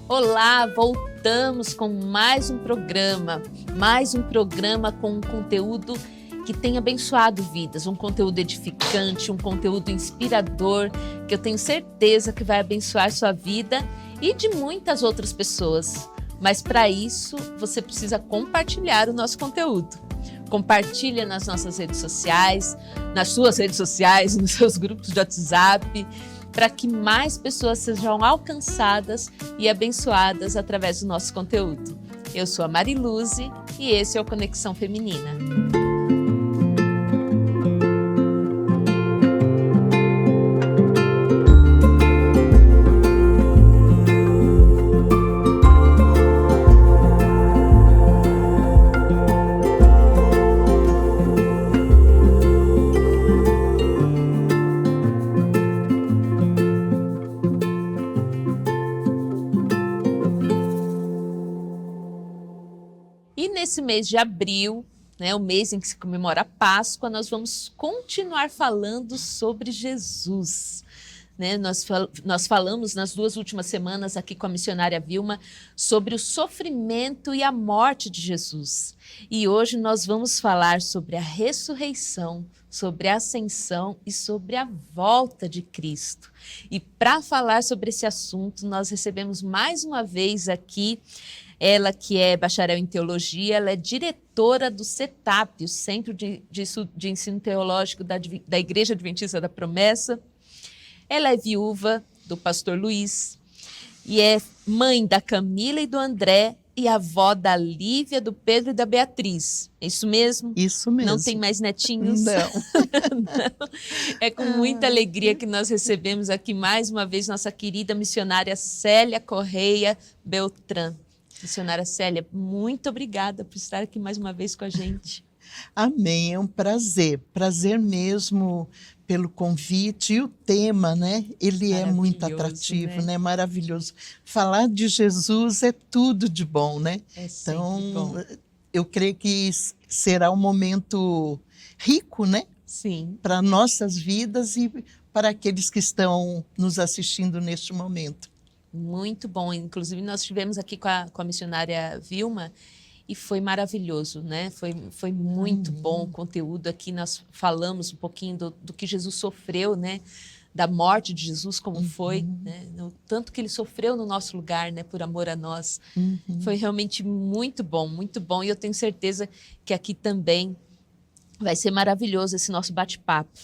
Olá, voltamos com mais um programa com um conteúdo que tem abençoado vidas, um conteúdo edificante, um conteúdo inspirador, que eu tenho certeza que vai abençoar sua vida e de muitas outras pessoas. Mas para isso, você precisa compartilhar o nosso conteúdo. Compartilha nas nossas redes sociais, nas suas redes sociais, nos seus grupos de WhatsApp, para que mais pessoas sejam alcançadas e abençoadas através do nosso conteúdo. Eu sou a Mariluze e esse é o Conexão Feminina. E nesse mês de abril, o mês em que se comemora a Páscoa, nós vamos continuar falando sobre Jesus. Nós falamos nas 2 últimas semanas aqui com a missionária Vilma sobre o sofrimento e a morte de Jesus. E hoje nós vamos falar sobre a ressurreição, sobre a ascensão e sobre a volta de Cristo. E para falar sobre esse assunto, nós recebemos mais uma vez aqui ela que é bacharel em teologia, ela é diretora do CETAP, o Centro de Ensino Teológico da Igreja Adventista da Promessa. Ela é viúva do pastor Luiz e é mãe da Camila e do André e avó da Lívia, do Pedro e da Beatriz. É isso mesmo? Isso mesmo. Não tem mais netinhos? Não. Não. É com muita alegria que nós recebemos aqui mais uma vez nossa querida missionária Célia Correia Beltrán. Missionária Célia, muito obrigada por estar aqui mais uma vez com a gente. Amém, é um prazer mesmo pelo convite e o tema, Ele é muito atrativo, Maravilhoso. Falar de Jesus é tudo de bom, É sempre bom. Eu creio que será um momento rico, Sim. Para nossas vidas e para aqueles que estão nos assistindo neste momento. Muito bom, inclusive nós estivemos aqui com a missionária Vilma e foi maravilhoso, Foi muito bom o conteúdo aqui, nós falamos um pouquinho do que Jesus sofreu, Da morte de Jesus, como foi, O tanto que ele sofreu no nosso lugar, por amor a nós. Foi realmente muito bom, e eu tenho certeza que aqui também vai ser maravilhoso esse nosso bate-papo.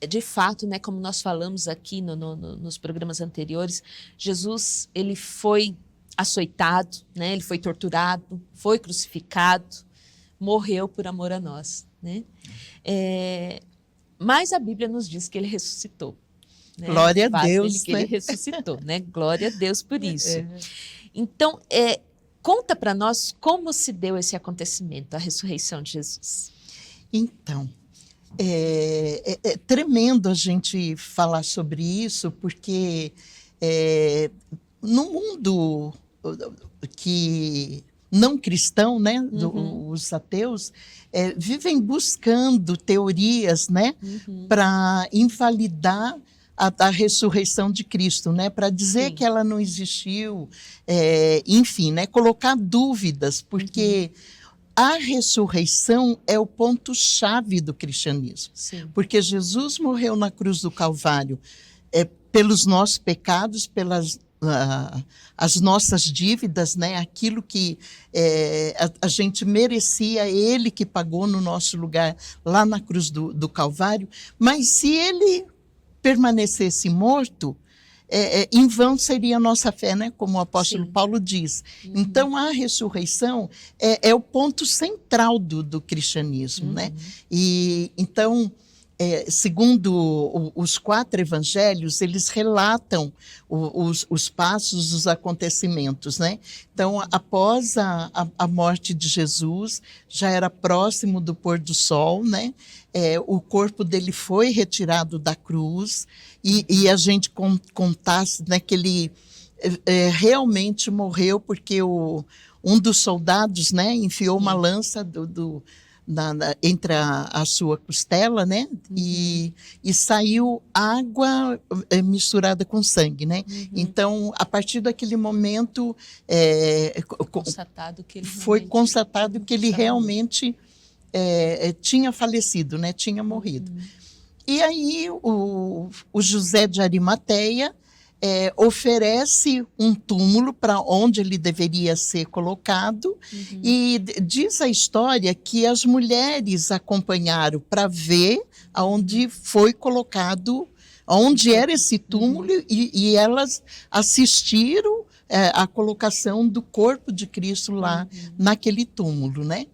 De fato, como nós falamos aqui nos programas anteriores, Jesus ele foi açoitado, ele foi torturado, foi crucificado, morreu por amor a nós. Mas a Bíblia nos diz que ele ressuscitou. Glória a Deus. Ele ressuscitou, Glória a Deus por isso. Então, conta para nós como se deu esse acontecimento, a ressurreição de Jesus. Então, é tremendo a gente falar sobre isso, porque no mundo que não cristão, os ateus, vivem buscando teorias, para invalidar a ressurreição de Cristo, para dizer que ela não existiu, enfim, colocar dúvidas, porque a ressurreição é o ponto-chave do cristianismo. Sim. Porque Jesus morreu na cruz do Calvário pelos nossos pecados, pelas as nossas dívidas, aquilo que a gente merecia, ele que pagou no nosso lugar lá na cruz do Calvário. Mas se ele permanecesse morto, em vão seria a nossa fé, como o apóstolo Paulo diz. Então, a ressurreição é o ponto central do cristianismo. E, então, segundo os 4 evangelhos, eles relatam os passos, os acontecimentos. Então, após a morte de Jesus, já era próximo do pôr do sol, o corpo dele foi retirado da cruz, e a gente contasse que ele realmente morreu porque um dos soldados enfiou uma lança entre a sua costela, né? E saiu água misturada com sangue, né? Então, a partir daquele momento, foi constatado que ele realmente tinha falecido, né? Tinha morrido. E aí o José de Arimateia oferece um túmulo para onde ele deveria ser colocado, e diz a história que as mulheres acompanharam para ver aonde foi colocado, onde era esse túmulo, e elas assistiram a colocação do corpo de Cristo lá naquele túmulo, né?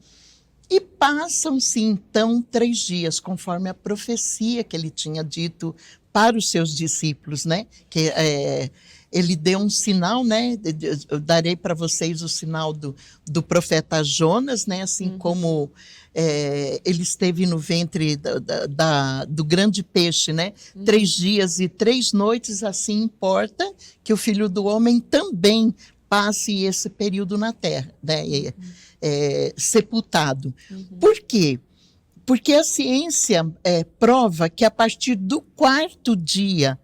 E passam-se, então, 3 dias, conforme a profecia que ele tinha dito para os seus discípulos, né? Que ele deu um sinal, né? Eu darei para vocês o sinal do profeta Jonas, né? Assim como ele esteve no ventre do grande peixe, né? 3 dias e 3 noites, assim importa que o Filho do Homem também passe esse período na terra, né? Sepultado. Por quê? Porque a ciência prova que a partir do 4º dia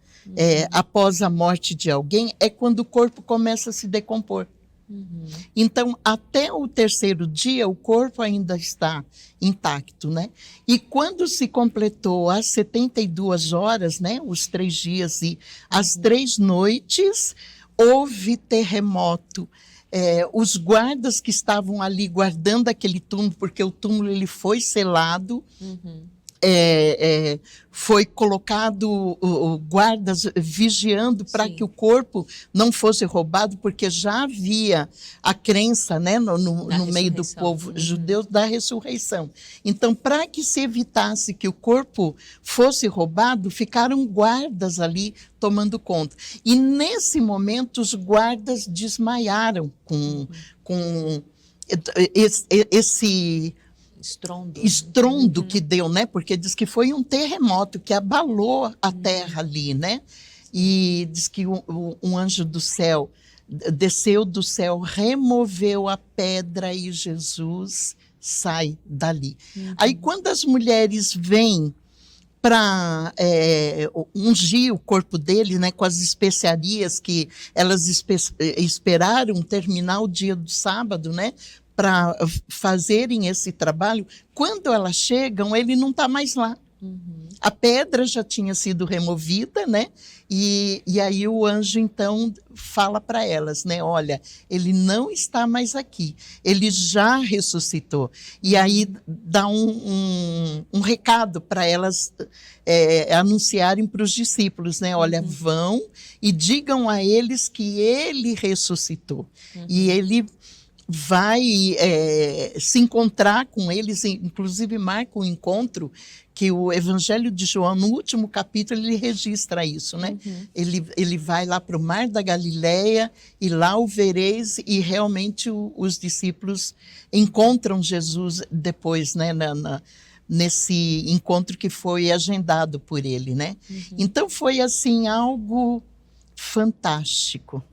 após a morte de alguém é quando o corpo começa a se decompor. Então, até o 3º dia, o corpo ainda está intacto, né? E quando se completou as 72 horas, né? Os 3 dias e as 3 noites, houve terremoto. Os guardas que estavam ali guardando aquele túmulo, porque o túmulo ele foi selado, foi colocado guardas vigiando para que o corpo não fosse roubado, porque já havia a crença, né, no meio do povo judeu da ressurreição. Então, para que se evitasse que o corpo fosse roubado, ficaram guardas ali tomando conta. E nesse momento os guardas desmaiaram com esse estrondo que deu, né? Porque diz que foi um terremoto que abalou a terra ali, né? E diz que um anjo do céu desceu do céu, removeu a pedra e Jesus sai dali. Aí quando as mulheres vêm para ungir o corpo dele, né, com as especiarias que elas esperaram terminar o dia do sábado, né, para fazerem esse trabalho, quando elas chegam, ele não está mais lá. A pedra já tinha sido removida, né? E aí o anjo, então, fala para elas, né? Olha, ele não está mais aqui, ele já ressuscitou. E aí dá um recado para elas anunciarem para os discípulos, né? Olha, vão e digam a eles que ele ressuscitou. E ele vai se encontrar com eles, inclusive marca um encontro que o Evangelho de João, no último capítulo, ele registra isso, né? Ele vai lá para o Mar da Galileia e lá o vereis, e realmente os discípulos encontram Jesus depois, né? Nesse encontro que foi agendado por ele, né? Então foi assim algo fantástico.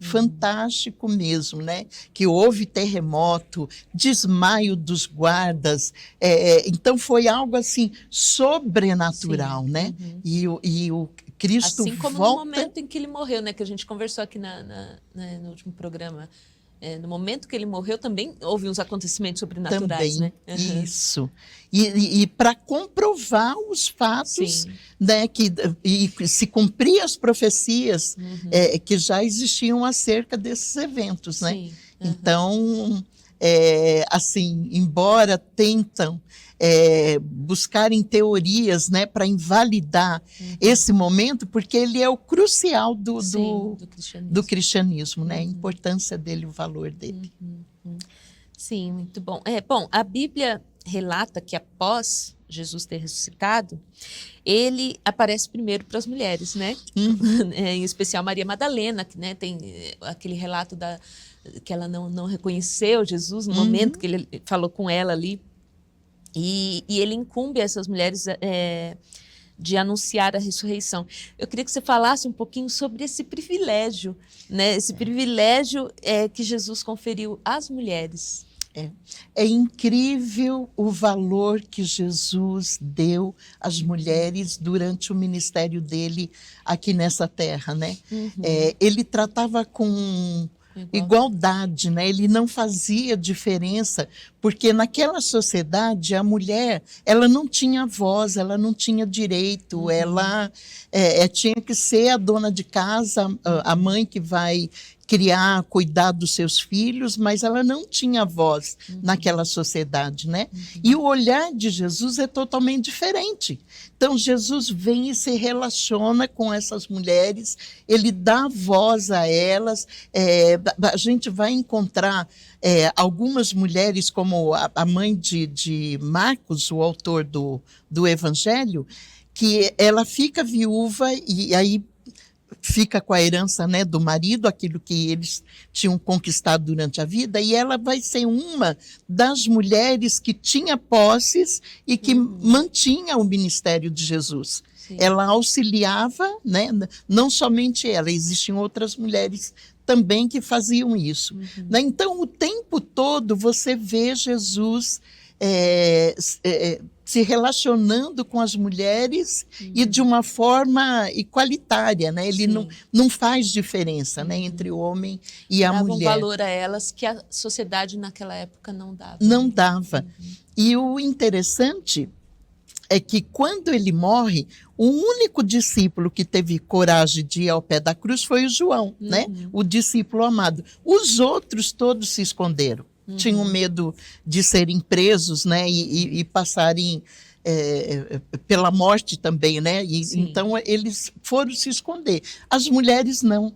Fantástico mesmo, né? Que houve terremoto, desmaio dos guardas, então foi algo assim sobrenatural, né? E o Cristo assim como volta... no momento em que ele morreu, né? Que a gente conversou aqui no último programa. No momento que ele morreu também houve uns acontecimentos sobrenaturais, também, né? Isso. E para comprovar os fatos, né, e se cumprir as profecias que já existiam acerca desses eventos, né? Então, assim, embora tentam buscarem teorias, né, para invalidar esse momento, porque ele é o crucial do cristianismo, né? A importância dele, o valor dele. Sim, muito bom. Bom, a Bíblia relata que após Jesus ter ressuscitado, ele aparece primeiro para as mulheres, né? Em especial Maria Madalena, que, né, tem aquele relato que ela não reconheceu Jesus no momento que ele falou com ela ali. E ele incumbe essas mulheres de anunciar a ressurreição. Eu queria que você falasse um pouquinho sobre esse privilégio, né? Esse privilégio que Jesus conferiu às mulheres. É incrível o valor que Jesus deu às mulheres durante o ministério dele aqui nessa terra, né? Ele tratava com igualdade, né? Ele não fazia diferença, porque naquela sociedade a mulher, ela não tinha voz, ela não tinha direito, ela tinha que ser a dona de casa, a mãe que vai criar, cuidar dos seus filhos, mas ela não tinha voz naquela sociedade, né? E o olhar de Jesus é totalmente diferente. Então, Jesus vem e se relaciona com essas mulheres, ele dá voz a elas. A gente vai encontrar algumas mulheres, como a mãe de Marcos, o autor do Evangelho, que ela fica viúva e aí fica com a herança, né, do marido, aquilo que eles tinham conquistado durante a vida, e ela vai ser uma das mulheres que tinha posses e que mantinha o ministério de Jesus. Sim. Ela auxiliava, né, não somente ela, existiam outras mulheres também que faziam isso. Né? Então, o tempo todo você vê Jesus se relacionando com as mulheres e de uma forma igualitária, né? Ele não faz diferença, né, entre o homem e a mulher. Dava um valor a elas que a sociedade naquela época não dava. Não dava. E o interessante é que quando ele morre, o único discípulo que teve coragem de ir ao pé da cruz foi o João, né? O discípulo amado. Os outros todos se esconderam. Tinham medo de serem presos, né, e passarem pela morte também, né? Então eles foram se esconder. As mulheres não.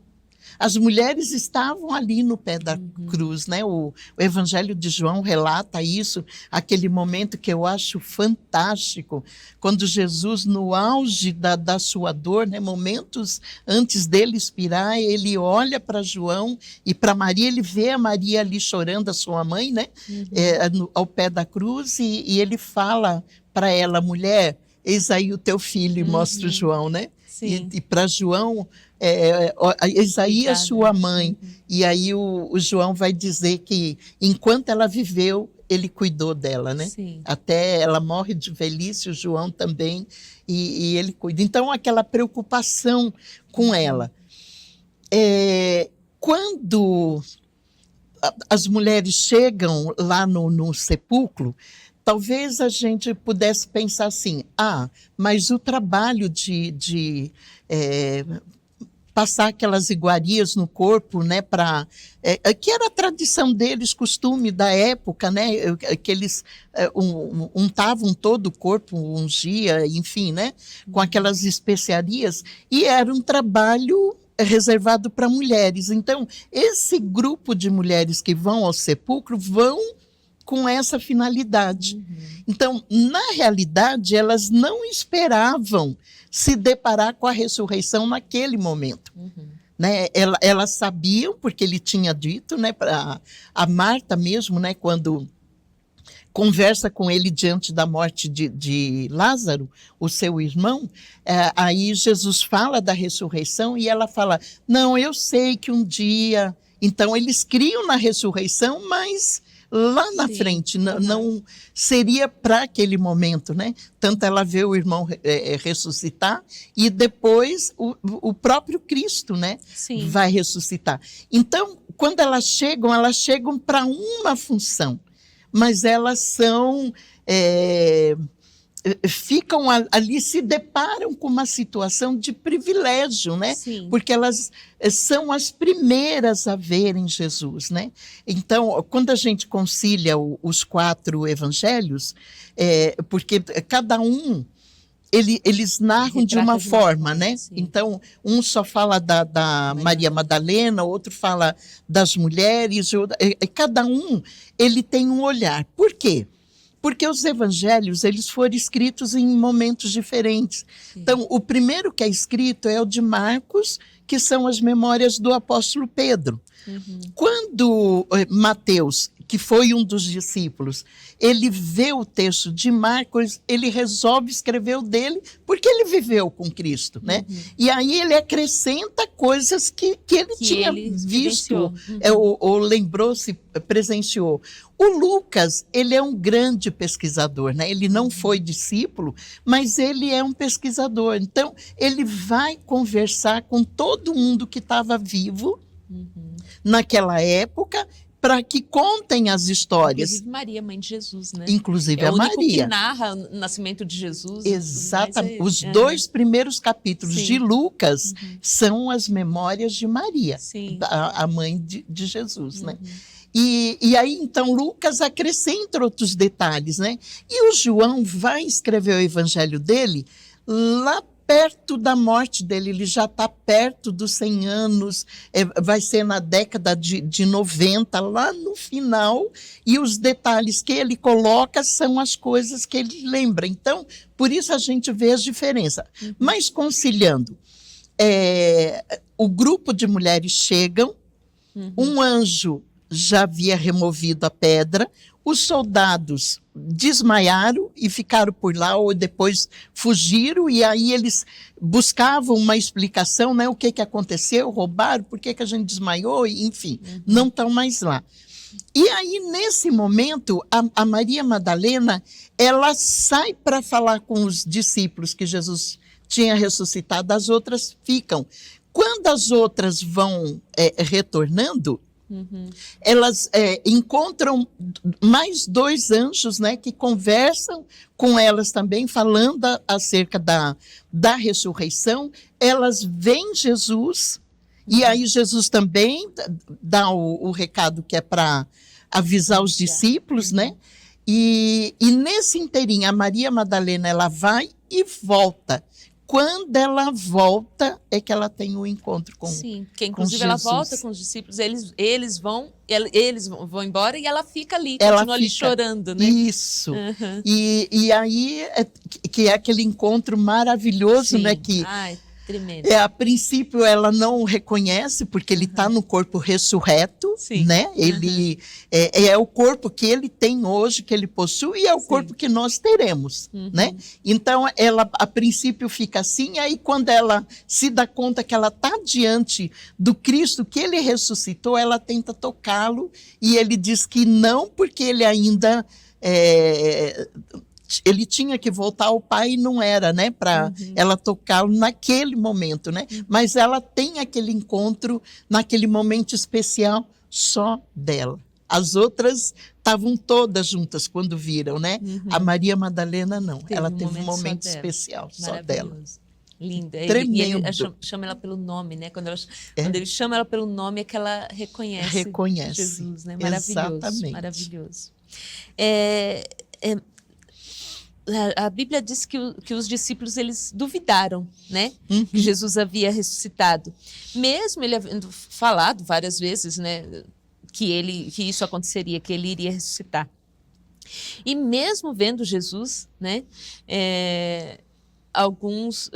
As mulheres estavam ali no pé da cruz, né? O Evangelho de João relata isso, aquele momento que eu acho fantástico, quando Jesus, no auge da sua dor, né, momentos antes dele expirar, ele olha para João e para Maria, ele vê a Maria ali chorando, a sua mãe, né? Ao pé da cruz, e ele fala para ela, mulher, eis aí o teu filho, e mostra o João, né? E para João, eis aí a sua mãe. E aí o João vai dizer que enquanto ela viveu, ele cuidou dela, né? Até ela morre de velhice, o João também, e ele cuida. Então, aquela preocupação com ela. Quando as mulheres chegam lá no sepulcro, talvez a gente pudesse pensar assim, mas o trabalho de passar aquelas iguarias no corpo, né, que era a tradição deles, costume da época, né, que eles untavam todo o corpo, ungia, enfim, né, com aquelas especiarias, e era um trabalho reservado para mulheres. Então, esse grupo de mulheres que vão ao sepulcro vão com essa finalidade. Então, na realidade, elas não esperavam se deparar com a ressurreição naquele momento. Né? Elas sabiam, porque ele tinha dito, né, para a Marta mesmo, né, quando conversa com ele diante da morte de Lázaro, o seu irmão, aí Jesus fala da ressurreição e ela fala, não, eu sei que um dia... Então, eles criam na ressurreição, mas lá na frente, não seria para aquele momento, né? Tanto ela vê o irmão ressuscitar e depois o próprio Cristo, né? Vai ressuscitar. Então, quando elas chegam para uma função, mas elas são... ficam ali, se deparam com uma situação de privilégio, né? Porque elas são as primeiras a verem Jesus, né? Então, quando a gente concilia os 4 evangelhos, porque cada um, eles narram de uma forma, né? Então, um só fala da Maria Madalena, outro fala das mulheres, cada um, ele tem um olhar. Por quê? Porque os evangelhos, eles foram escritos em momentos diferentes. Então, o primeiro que é escrito é o de Marcos, que são as memórias do apóstolo Pedro. Quando Mateus, que foi um dos discípulos, ele vê o texto de Marcos, ele resolve escrever o dele, porque ele viveu com Cristo, né? E aí ele acrescenta coisas que ele tinha visto, ou lembrou-se, presenciou. O Lucas, ele é um grande pesquisador, né? Ele não foi discípulo, mas ele é um pesquisador. Então, ele vai conversar com todo mundo que estava vivo naquela época, para que contem as histórias. Inclusive Maria, mãe de Jesus, né? Inclusive é a Maria. É o único que narra o nascimento de Jesus. Exatamente. Os 2 primeiros capítulos de Lucas são as memórias de Maria, a mãe de Jesus, né? E aí, então, Lucas acrescenta outros detalhes, né? E o João vai escrever o evangelho dele lá perto da morte dele, ele já está perto dos 100 anos, vai ser na década de 90, lá no final, e os detalhes que ele coloca são as coisas que ele lembra. Então, por isso a gente vê as diferenças. Mas conciliando, o grupo de mulheres chegam, um anjo já havia removido a pedra, os soldados desmaiaram e ficaram por lá, ou depois fugiram, e aí eles buscavam uma explicação, né? O que aconteceu, roubaram, por que a gente desmaiou, enfim, não estão mais lá. E aí, nesse momento, a Maria Madalena, ela sai para falar com os discípulos que Jesus tinha ressuscitado, as outras ficam. Quando as outras vão retornando, elas encontram mais 2 anjos, né, que conversam com elas também, falando acerca da ressurreição. Elas veem Jesus, e aí Jesus também dá o recado que é para avisar os discípulos, né? E nesse inteirinho, a Maria Madalena, ela vai e volta. Quando ela volta, é que ela tem um encontro com Jesus. Sim, porque inclusive ela volta com os discípulos, eles vão embora e ela fica ali, continua ali chorando, né? Isso. E aí, que é aquele encontro maravilhoso, né? Que tremendo. A princípio ela não reconhece, porque ele está no corpo ressurreto, né? Ele é o corpo que ele tem hoje, que ele possui, e é o corpo que nós teremos, né? Então ela a princípio fica assim, aí quando ela se dá conta que ela está diante do Cristo que ele ressuscitou, ela tenta tocá-lo, e ele diz que não, porque ele ainda ele tinha que voltar ao pai e não era, né, para ela tocá-lo naquele momento, né? Mas ela tem aquele encontro naquele momento especial só dela. As outras estavam todas juntas quando viram, né? A Maria Madalena não, ela teve um momento especial só dela. Linda. Tremendo. E ele chama ela pelo nome, né? Quando ele chama ela pelo nome, é que ela reconhece Jesus, né? Maravilhoso. Exatamente. Maravilhoso. A Bíblia diz que os discípulos, eles duvidaram, né? Que Jesus havia ressuscitado. Mesmo ele havendo falado várias vezes, né? Que isso aconteceria, que ele iria ressuscitar. E mesmo vendo Jesus, né?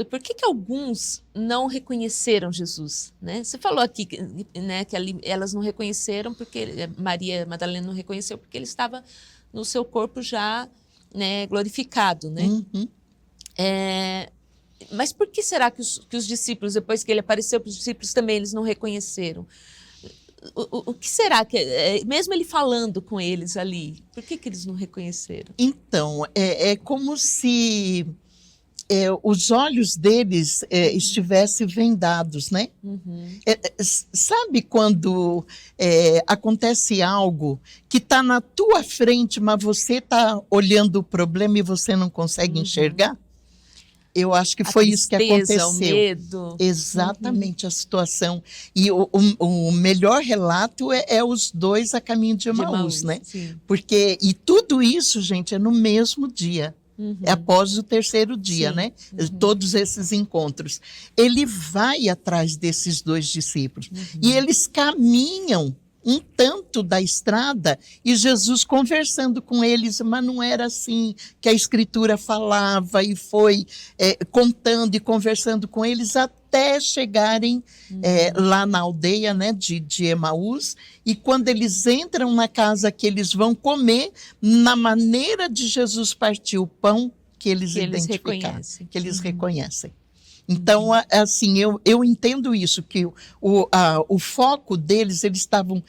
Por que alguns não reconheceram Jesus, né? Você falou aqui, né, que ali elas não reconheceram porque Maria Madalena não reconheceu porque ele estava no seu corpo já, né, glorificado, né? Mas por que será que os discípulos, depois que ele apareceu para os discípulos, também eles não reconheceram? O que será que, mesmo ele falando com eles ali, por que eles não reconheceram? Então, é como se os olhos deles estivessem vendados, né? Sabe quando acontece algo que está na tua frente, mas você está olhando o problema e você não consegue enxergar? Eu acho que foi isso que aconteceu. O medo. Exatamente a situação. E o melhor relato é os 2 a caminho de Emaús, né? Sim. Porque, e tudo isso, gente, é no mesmo dia. É após o 3º dia, né? Todos esses encontros. Ele vai atrás desses 2 discípulos. E eles caminham um tanto da estrada, e Jesus conversando com eles, mas não era assim que a Escritura falava, e foi contando e conversando com eles até chegarem lá na aldeia, né, de Emaús, e quando eles entram na casa que eles vão comer, na maneira de Jesus partir o pão, que eles identificaram, que eles reconhecem. Então, assim, eu entendo isso, que o foco deles, eles estavam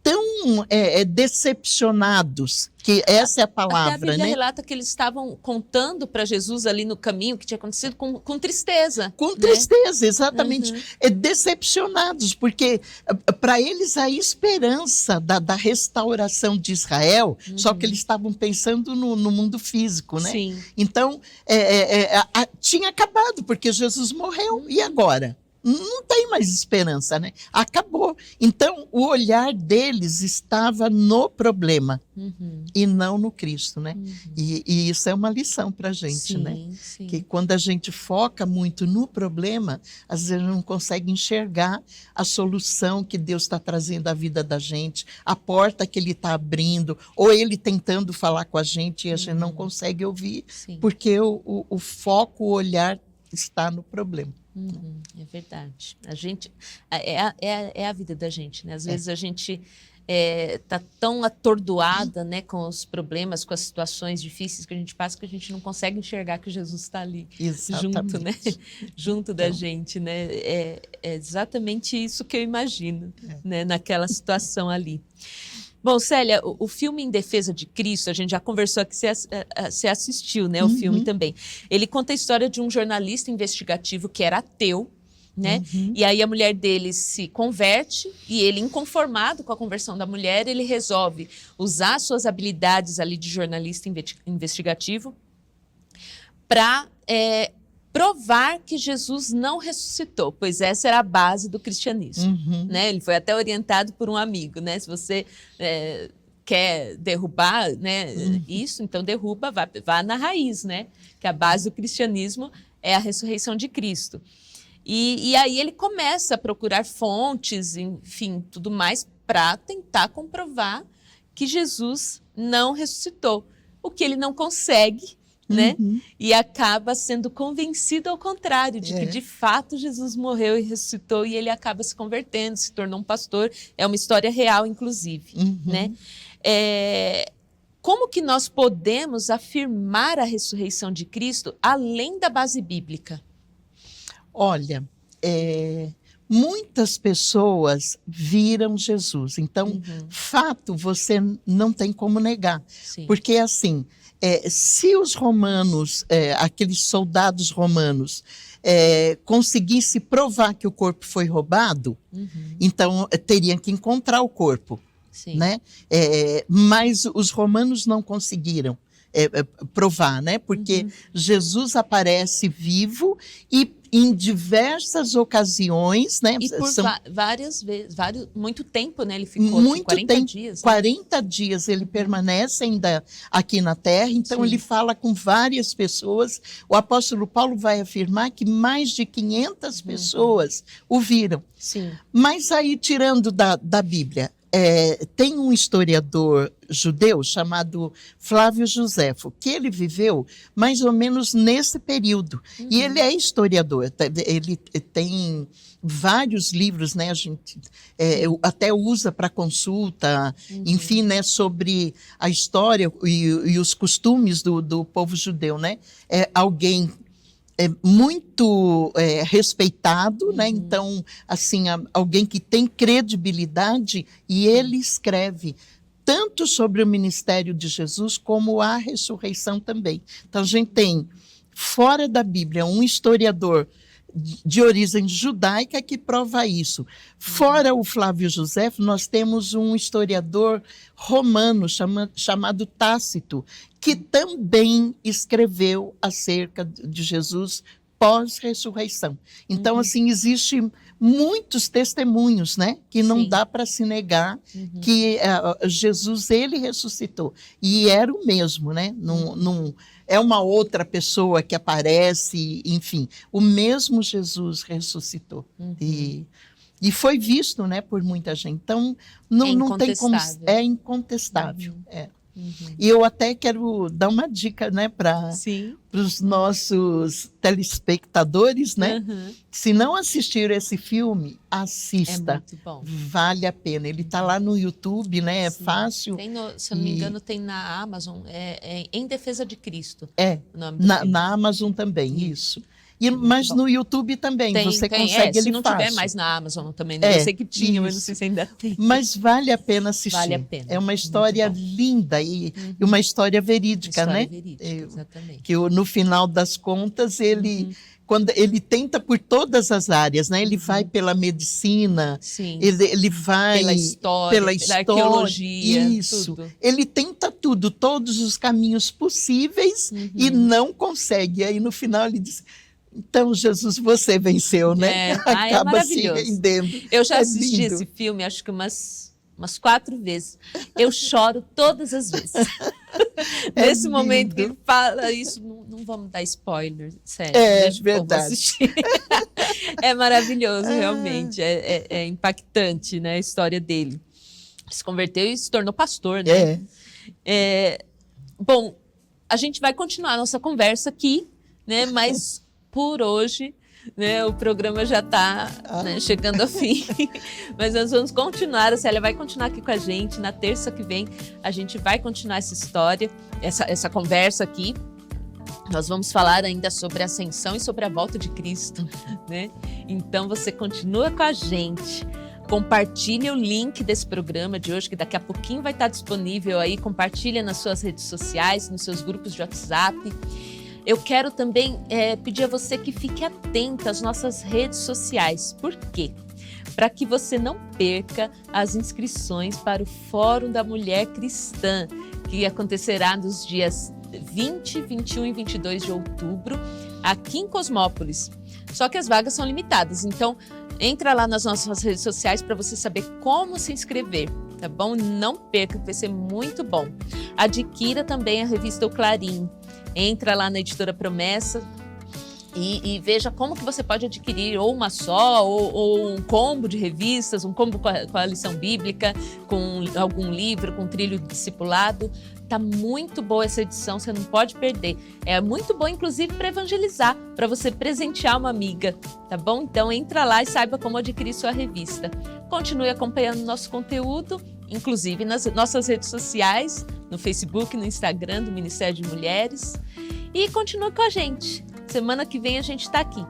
tão decepcionados, que essa é a palavra, até a Bíblia né? relata que eles estavam contando para Jesus ali no caminho o que tinha acontecido com tristeza. Com né? tristeza, exatamente. Decepcionados, porque para eles a esperança da restauração de Israel, só que eles estavam pensando no mundo físico, né? Sim. Então, tinha acabado, porque Jesus morreu, e agora? Não tem mais esperança, né? Acabou. Então, o olhar deles estava no problema e não no Cristo, né? E isso é uma lição para a gente, sim, né? Sim. Que quando a gente foca muito no problema, às vezes não consegue enxergar a solução que Deus está trazendo à vida da gente, a porta que Ele está abrindo, ou Ele tentando falar com a gente e a gente não consegue ouvir, porque o foco, o olhar está no problema. É verdade. A gente é a vida da gente, né? Às vezes a gente está tão atordoada, né, com os problemas, com as situações difíceis que a gente passa, que a gente não consegue enxergar que Jesus está ali junto, né? Junto da gente, né? É exatamente isso que eu imagino, né, naquela situação ali. Bom, Célia, o filme Em Defesa de Cristo, a gente já conversou aqui, você assistiu, né, o filme também. Ele conta a história de um jornalista investigativo que era ateu, né? E aí a mulher dele se converte e ele, inconformado com a conversão da mulher, ele resolve usar suas habilidades ali de jornalista investigativo para provar que Jesus não ressuscitou, pois essa era a base do cristianismo, né? Ele foi até orientado por um amigo, né? Se você quer derrubar, né, isso, então derruba, vá na raiz, né? Que a base do cristianismo é a ressurreição de Cristo. E aí ele começa a procurar fontes, enfim, tudo mais, para tentar comprovar que Jesus não ressuscitou, o que ele não consegue, né? E acaba sendo convencido ao contrário, de que de fato Jesus morreu e ressuscitou, e ele acaba se convertendo, se tornou um pastor. É uma história real, inclusive, né? Como que nós podemos afirmar a ressurreição de Cristo além da base bíblica? Olha, muitas pessoas viram Jesus, então, fato, você não tem como negar, porque assim, se os romanos, aqueles soldados romanos, conseguissem provar que o corpo foi roubado, então teriam que encontrar o corpo, né? Mas os romanos não conseguiram provar, né? Porque Jesus aparece vivo e em diversas ocasiões, né? E por várias vezes, muito tempo, né? Ele ficou muito 40 tempo, dias. Né? 40 dias ele permanece ainda aqui na Terra, então ele fala com várias pessoas. O apóstolo Paulo vai afirmar que mais de 500 pessoas o viram. Mas aí, tirando da Bíblia, tem um historiador judeu chamado Flávio Joséfo, que ele viveu mais ou menos nesse período. E ele é historiador, ele tem vários livros, né? A gente até usa para consulta, enfim, né? Sobre a história e os costumes do povo judeu, né? Alguém muito respeitado, né? Então, assim, alguém que tem credibilidade, e ele escreve tanto sobre o ministério de Jesus como a ressurreição também. Então, a gente tem, fora da Bíblia, um historiador de origem judaica que prova isso. Fora o Flávio Joséfo, nós temos um historiador romano chamado Tácito, que também escreveu acerca de Jesus pós-ressurreição. Então, assim, existem muitos testemunhos, né, que não dá para se negar que Jesus, ele ressuscitou. E era o mesmo, né? Não é uma outra pessoa que aparece, enfim. O mesmo Jesus ressuscitou. E foi visto, né, por muita gente. Então, não tem como... É incontestável. E eu até quero dar uma dica, né, para Sim. os nossos telespectadores, né? Uhum. Se não assistiram esse filme, É assista. muito bom. Vale a pena. Ele está lá no YouTube, né? É Sim. fácil. Se eu não me engano, tem na Amazon, Em Defesa de Cristo. É, O nome do filme. na Amazon também, isso. Muito Mas bom. no YouTube também, você consegue se ele não fácil. tiver mais na Amazon também, né? Eu sei que tinha, mas não isso. sei se ainda tem. Mas vale a pena assistir. Vale a pena. É uma Muito história bom. linda e uma história verídica, História né? verídica, exatamente. Que no final das contas quando ele tenta por todas as áreas, né? Ele vai pela medicina, Sim. ele vai pela história, pela arqueologia, isso. tudo. Ele tenta tudo, todos os caminhos possíveis e não consegue. Aí no final ele diz: então, Jesus, você venceu, né? Acaba se rendendo. Eu já assisti lindo. esse filme, acho que umas 4 vezes. Eu choro todas as vezes. Nesse lindo. momento que ele fala isso, não vamos dar spoiler, sério. É verdade. É maravilhoso, realmente. É impactante, né, a história dele. Se converteu e se tornou pastor, né? Bom, a gente vai continuar a nossa conversa aqui, né? Mas por hoje, né, o programa já está chegando ao fim. Mas nós vamos continuar, a Célia vai continuar aqui com a gente. Na terça que vem, a gente vai continuar essa história, essa conversa aqui. Nós vamos falar ainda sobre a ascensão e sobre a volta de Cristo, né? Então você continua com a gente. Compartilhe o link desse programa de hoje, que daqui a pouquinho vai estar disponível aí. Compartilha nas suas redes sociais, nos seus grupos de WhatsApp. Eu quero também pedir a você que fique atenta às nossas redes sociais. Por quê? Para que você não perca as inscrições para o Fórum da Mulher Cristã, que acontecerá nos dias 20, 21 e 22 de outubro, aqui em Cosmópolis. Só que as vagas são limitadas, então entra lá nas nossas redes sociais para você saber como se inscrever, tá bom? Não perca, que vai ser muito bom. Adquira também a revista O Clarim. Entra lá na Editora Promessa e veja como que você pode adquirir ou uma só, ou um combo de revistas, um combo com a lição bíblica, com algum livro, com trilho discipulado. Tá muito boa essa edição, você não pode perder. É muito bom, inclusive, para evangelizar, para você presentear uma amiga, tá bom? Então entra lá e saiba como adquirir sua revista. Continue acompanhando nosso conteúdo, inclusive nas nossas redes sociais, no Facebook, no Instagram do Ministério de Mulheres. E continue com a gente. Semana que vem a gente está aqui.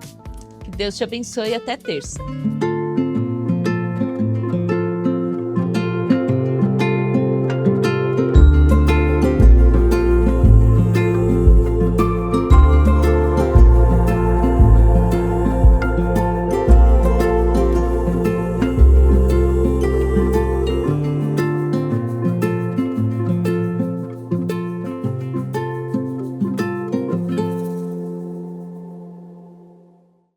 Que Deus te abençoe e até terça.